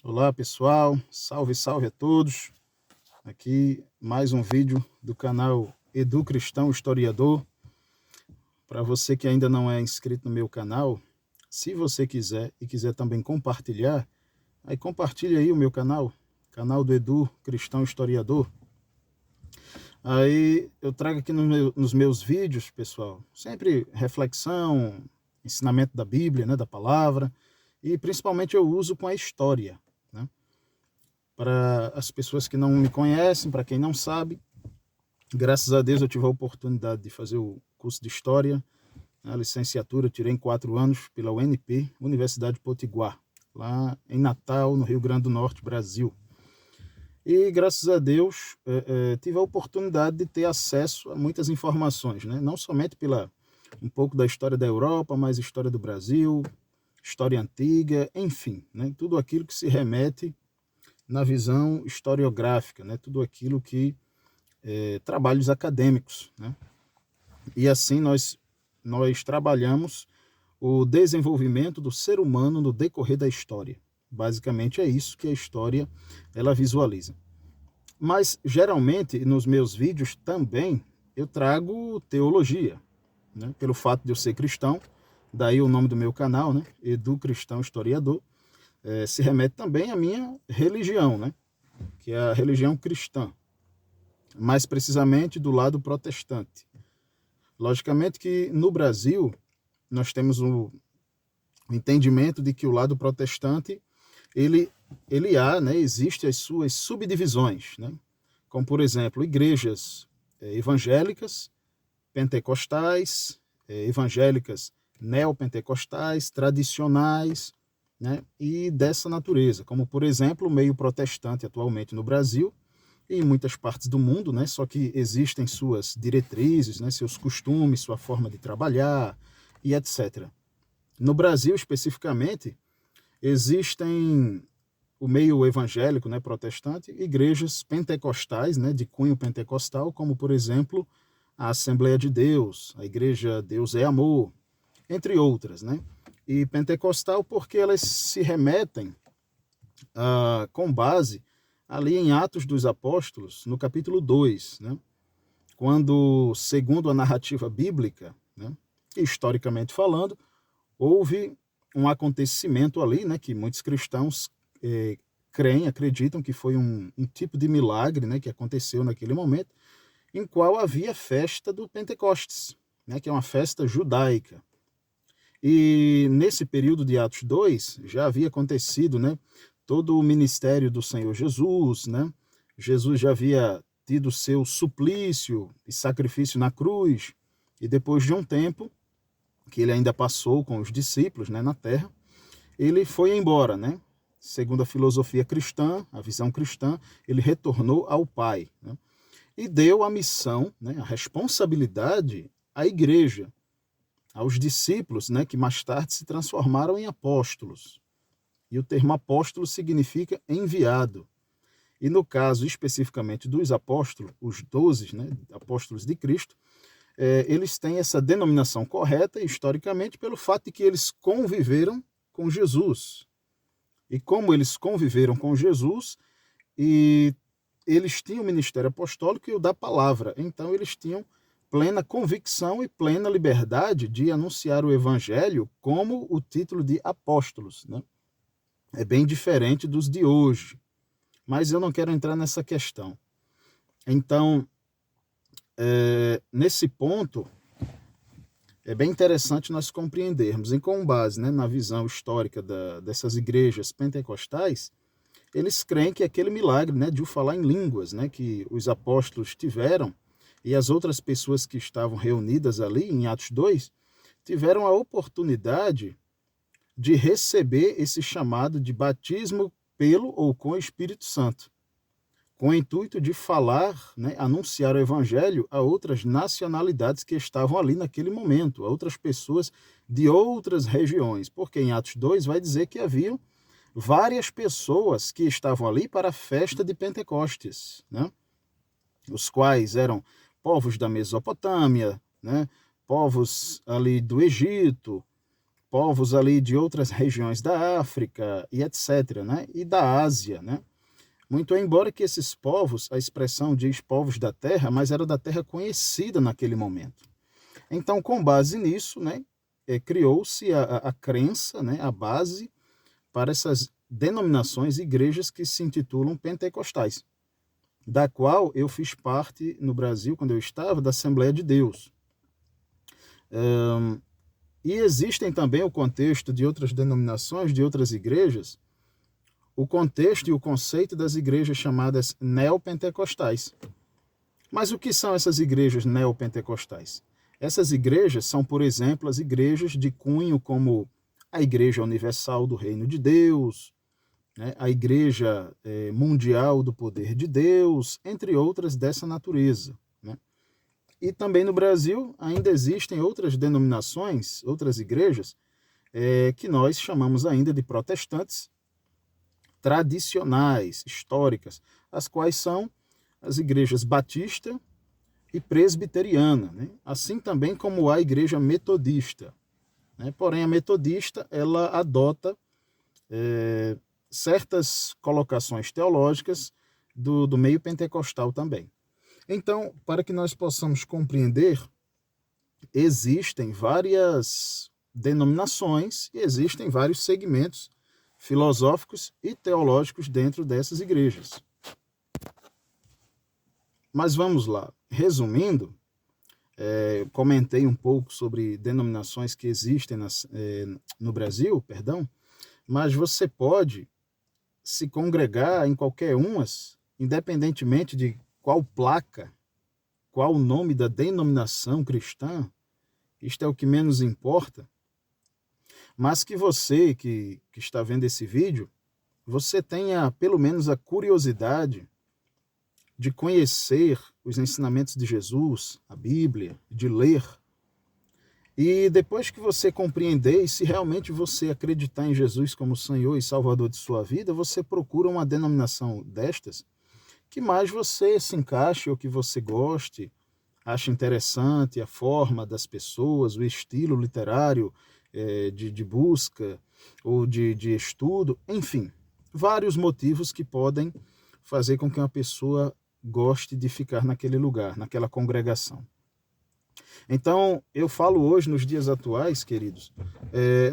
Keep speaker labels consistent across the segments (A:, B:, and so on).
A: Olá pessoal, salve, salve a todos. Aqui mais um vídeo do canal Edu Cristão Historiador. Para você que ainda não é inscrito no meu canal, se você quiser e quiser também compartilhar, aí compartilha aí o meu canal do Edu Cristão Historiador. Aí eu trago aqui nos meus vídeos, pessoal, sempre reflexão, ensinamento da Bíblia, né, da palavra, e principalmente eu uso com a história, né? Para as pessoas que não me conhecem, para quem não sabe, graças a Deus eu tive a oportunidade de fazer o curso de História, a licenciatura, eu tirei em 4 anos pela UNP, Universidade Potiguar, lá em Natal, no Rio Grande do Norte, Brasil. E graças a Deus tive a oportunidade de ter acesso a muitas informações, né? Não somente pela um pouco da história da Europa, mas história do Brasil, história antiga, enfim, né? Tudo aquilo que se remete na visão historiográfica, né? Tudo aquilo que trabalhos acadêmicos, né? E assim nós trabalhamos o desenvolvimento do ser humano no decorrer da história. Basicamente é isso que a história ela visualiza. Mas geralmente nos meus vídeos também eu trago teologia, né? Pelo fato de eu ser cristão, daí o nome do meu canal, né? Edu Cristão Historiador, se remete também à minha religião, né? Que é a religião cristã, mais precisamente do lado protestante. Logicamente que no Brasil nós temos o entendimento de que o lado protestante ele há, né, existe as suas subdivisões, né? Como por exemplo igrejas evangélicas, pentecostais, evangélicas neopentecostais, tradicionais, né, e dessa natureza, como por exemplo o meio protestante atualmente no Brasil e em muitas partes do mundo, né? Só que existem suas diretrizes, né? Seus costumes, sua forma de trabalhar e etc. No Brasil, especificamente, existem o meio evangélico, né, protestante, igrejas pentecostais, né, de cunho pentecostal, como, por exemplo, a Assembleia de Deus, a Igreja Deus é Amor, entre outras, né? E pentecostal porque elas se remetem com base ali em Atos dos Apóstolos, no capítulo 2, né? Quando, segundo a narrativa bíblica, né, historicamente falando, houve um acontecimento ali, né, que muitos cristãos creem, acreditam que foi um tipo de milagre, né, que aconteceu naquele momento, em qual havia festa do Pentecostes, né, que é uma festa judaica. E nesse período de Atos 2 já havia acontecido, né, todo o ministério do Senhor Jesus, né? Jesus já havia tido seu suplício e sacrifício na cruz, e depois de um tempo que ele ainda passou com os discípulos, né, na terra, ele foi embora, né? Segundo a filosofia cristã, a visão cristã, ele retornou ao Pai, né? E deu a missão, né, a responsabilidade à igreja, aos discípulos, né, que mais tarde se transformaram em apóstolos. E o termo apóstolo significa enviado. E no caso especificamente dos apóstolos, os 12, né, apóstolos de Cristo, eles têm essa denominação correta historicamente pelo fato de que eles conviveram com Jesus. E como eles conviveram com Jesus, e eles tinham o ministério apostólico e o da palavra, então eles tinham plena convicção e plena liberdade de anunciar o evangelho como o título de apóstolos, né? É bem diferente dos de hoje, mas eu não quero entrar nessa questão. Então, nesse ponto, é bem interessante nós compreendermos, e com base, né, na visão histórica dessas igrejas pentecostais, eles creem que aquele milagre, né, de o falar em línguas, né, que os apóstolos tiveram, e as outras pessoas que estavam reunidas ali em Atos 2, tiveram a oportunidade de receber esse chamado de batismo pelo ou com o Espírito Santo, com o intuito de falar, né, anunciar o evangelho a outras nacionalidades que estavam ali naquele momento, a outras pessoas de outras regiões, porque em Atos 2 vai dizer que haviam várias pessoas que estavam ali para a festa de Pentecostes, né? Os quais eram povos da Mesopotâmia, né? Povos ali do Egito, povos ali de outras regiões da África e etc., né? E da Ásia, né? Muito embora que esses povos, a expressão diz povos da terra, mas era da terra conhecida naquele momento. Então, com base nisso, né, criou-se a crença, né, a base para essas denominações, igrejas que se intitulam pentecostais, da qual eu fiz parte no Brasil, quando eu estava, da Assembleia de Deus. E existem também o contexto de outras denominações, de outras igrejas, o contexto e o conceito das igrejas chamadas neopentecostais. Mas o que são essas igrejas neopentecostais? Essas igrejas são, por exemplo, as igrejas de cunho como a Igreja Universal do Reino de Deus, né, a Igreja Mundial do Poder de Deus, entre outras dessa natureza. Né? E também no Brasil ainda existem outras denominações, outras igrejas, que nós chamamos ainda de protestantes, tradicionais, históricas, as quais são as igrejas batista e presbiteriana, né? Assim também como a igreja metodista. Né? Porém, a metodista ela adota certas colocações teológicas do meio pentecostal também. Então, para que nós possamos compreender, existem várias denominações e existem vários segmentos filosóficos e teológicos dentro dessas igrejas. Mas vamos lá. Resumindo, comentei um pouco sobre denominações que existem no Brasil, mas você pode se congregar em qualquer umas, independentemente de qual placa, qual o nome da denominação cristã, isto é o que menos importa, mas que você que está vendo esse vídeo, você tenha pelo menos a curiosidade de conhecer os ensinamentos de Jesus, a Bíblia, de ler. E depois que você compreender, e se realmente você acreditar em Jesus como Senhor e Salvador de sua vida, você procura uma denominação destas que mais você se encaixe ou que você goste, ache interessante a forma das pessoas, o estilo literário de busca ou de estudo, enfim, vários motivos que podem fazer com que uma pessoa goste de ficar naquele lugar, naquela congregação. Então, eu falo hoje, nos dias atuais, queridos,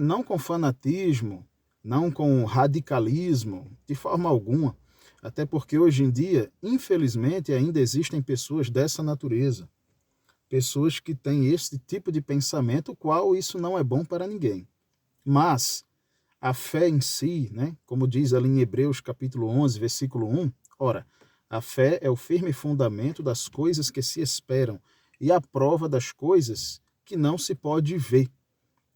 A: não com fanatismo, não com radicalismo, de forma alguma, até porque hoje em dia, infelizmente, ainda existem pessoas dessa natureza, pessoas que têm esse tipo de pensamento, o qual isso não é bom para ninguém. Mas a fé em si, né, como diz ali em Hebreus capítulo 11, versículo 1, ora, a fé é o firme fundamento das coisas que se esperam e a prova das coisas que não se pode ver.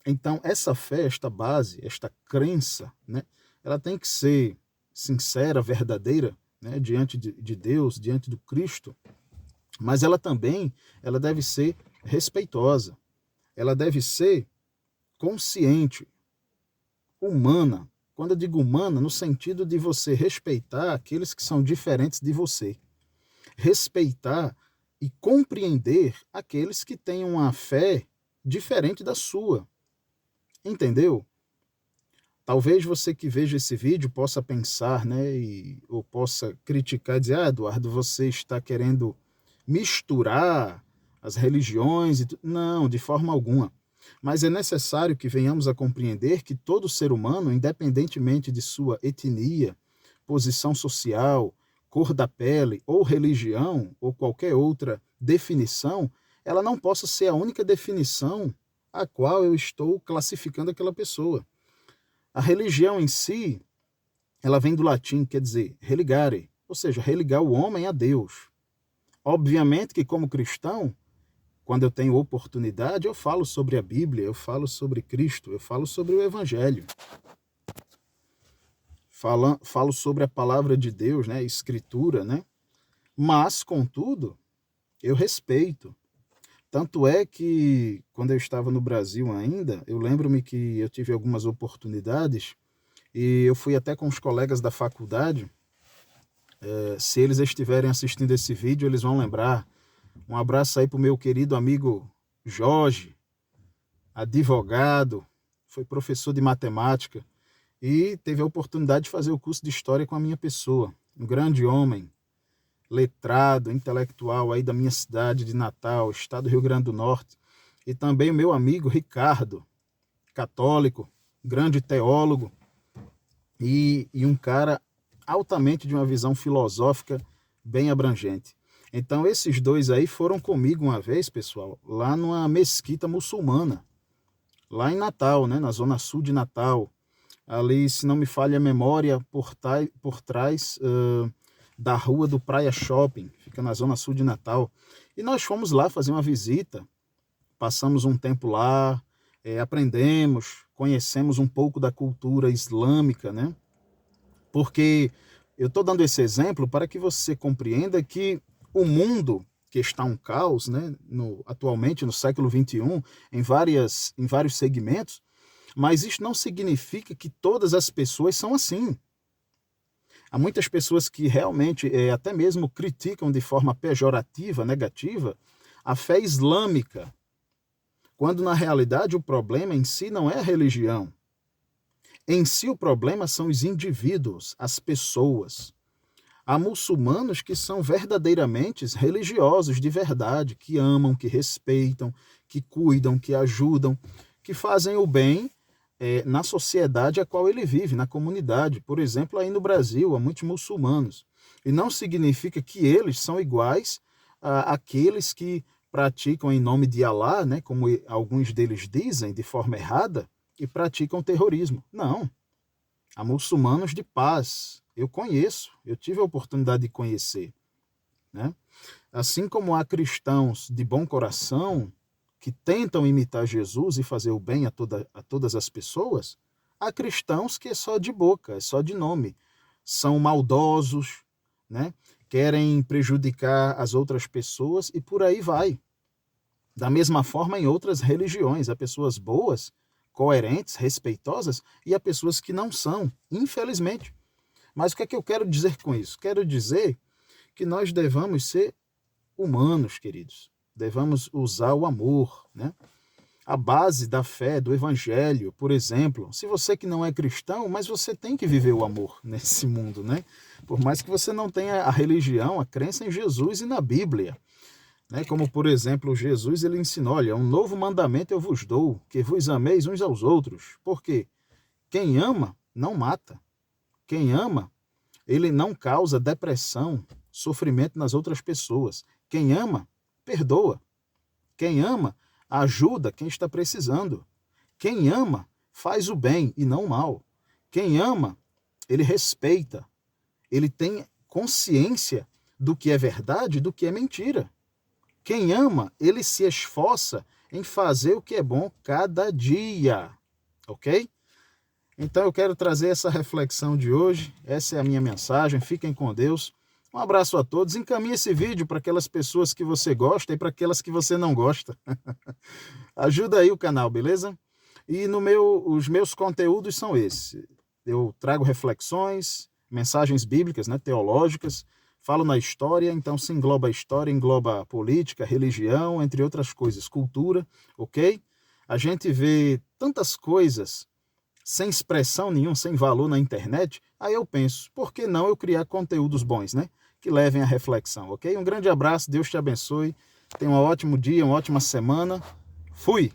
A: Então, essa fé, esta base, esta crença, né, ela tem que ser sincera, verdadeira, né, diante de Deus, diante do Cristo, mas ela também deve ser respeitosa, ela deve ser consciente, humana. Quando eu digo humana, no sentido de você respeitar aqueles que são diferentes de você. Respeitar e compreender aqueles que têm uma fé diferente da sua. Entendeu? Talvez você que veja esse vídeo possa pensar, né, ou possa criticar e dizer, Eduardo, você está querendo misturar as religiões. Não, de forma alguma. Mas é necessário que venhamos a compreender que todo ser humano, independentemente de sua etnia, posição social, cor da pele ou religião ou qualquer outra definição, ela não possa ser a única definição a qual eu estou classificando aquela pessoa. A religião em si, ela vem do latim, quer dizer religare, ou seja, religar o homem a Deus. Obviamente que como cristão, quando eu tenho oportunidade, eu falo sobre a Bíblia, eu falo sobre Cristo, eu falo sobre o Evangelho. Falo sobre a palavra de Deus, né, a Escritura, né? Mas, contudo, eu respeito. Tanto é que, quando eu estava no Brasil ainda, eu lembro-me que eu tive algumas oportunidades e eu fui até com os colegas da faculdade. Se eles estiverem assistindo esse vídeo, eles vão lembrar. Um abraço aí para o meu querido amigo Jorge, advogado, foi professor de matemática e teve a oportunidade de fazer o curso de História com a minha pessoa. Um grande homem, letrado, intelectual aí da minha cidade de Natal, estado do Rio Grande do Norte. E também o meu amigo Ricardo, católico, grande teólogo e um cara altamente de uma visão filosófica bem abrangente. Então esses dois aí foram comigo uma vez, pessoal, lá numa mesquita muçulmana, lá em Natal, né, na zona sul de Natal. Ali, se não me falha a memória, por trás da rua do Praia Shopping, fica na zona sul de Natal. E nós fomos lá fazer uma visita, passamos um tempo lá, aprendemos, conhecemos um pouco da cultura islâmica, né? Porque eu estou dando esse exemplo para que você compreenda que o mundo que está um caos, né, atualmente no século XXI, em vários segmentos, mas isso não significa que todas as pessoas são assim. Há muitas pessoas que realmente até mesmo criticam de forma pejorativa, negativa, a fé islâmica, quando na realidade o problema em si não é a religião. Em si o problema são os indivíduos, as pessoas. Há muçulmanos que são verdadeiramente religiosos de verdade, que amam, que respeitam, que cuidam, que ajudam, que fazem o bem na sociedade a qual ele vive, na comunidade. Por exemplo, aí no Brasil, há muitos muçulmanos. E não significa que eles são iguais àqueles que praticam em nome de Alá, né, como alguns deles dizem, de forma errada, e praticam terrorismo. Não. Há muçulmanos de paz. Eu conheço, eu tive a oportunidade de conhecer, né? Assim como há cristãos de bom coração que tentam imitar Jesus e fazer o bem a todas as pessoas, há cristãos que é só de boca, é só de nome. São maldosos, né? Querem prejudicar as outras pessoas e por aí vai. Da mesma forma em outras religiões, há pessoas boas, coerentes, respeitosas e há pessoas que não são, infelizmente. Mas o que é que eu quero dizer com isso? Quero dizer que nós devamos ser humanos, queridos. Devamos usar o amor, né? A base da fé, do evangelho, por exemplo. Se você que não é cristão, mas você tem que viver o amor nesse mundo, né? Por mais que você não tenha a religião, a crença em Jesus e na Bíblia. Né? Como, por exemplo, Jesus ele ensinou, olha, um novo mandamento eu vos dou, que vos ameis uns aos outros. Porque quem ama, não mata. Quem ama, ele não causa depressão, sofrimento nas outras pessoas. Quem ama, perdoa. Quem ama, ajuda quem está precisando. Quem ama, faz o bem e não o mal. Quem ama, ele respeita. Ele tem consciência do que é verdade e do que é mentira. Quem ama, ele se esforça em fazer o que é bom cada dia. Ok? Então eu quero trazer essa reflexão de hoje, essa é a minha mensagem, fiquem com Deus. Um abraço a todos, encaminhe esse vídeo para aquelas pessoas que você gosta e para aquelas que você não gosta. Ajuda aí o canal, beleza? E os meus conteúdos são esses. Eu trago reflexões, mensagens bíblicas, né, teológicas, falo na história, então se engloba a história, engloba a política, religião, entre outras coisas, cultura, ok? A gente vê tantas coisas sem expressão nenhuma, sem valor na internet, aí eu penso, por que não eu criar conteúdos bons, né? Que levem à reflexão, ok? Um grande abraço, Deus te abençoe, tenha um ótimo dia, uma ótima semana. Fui!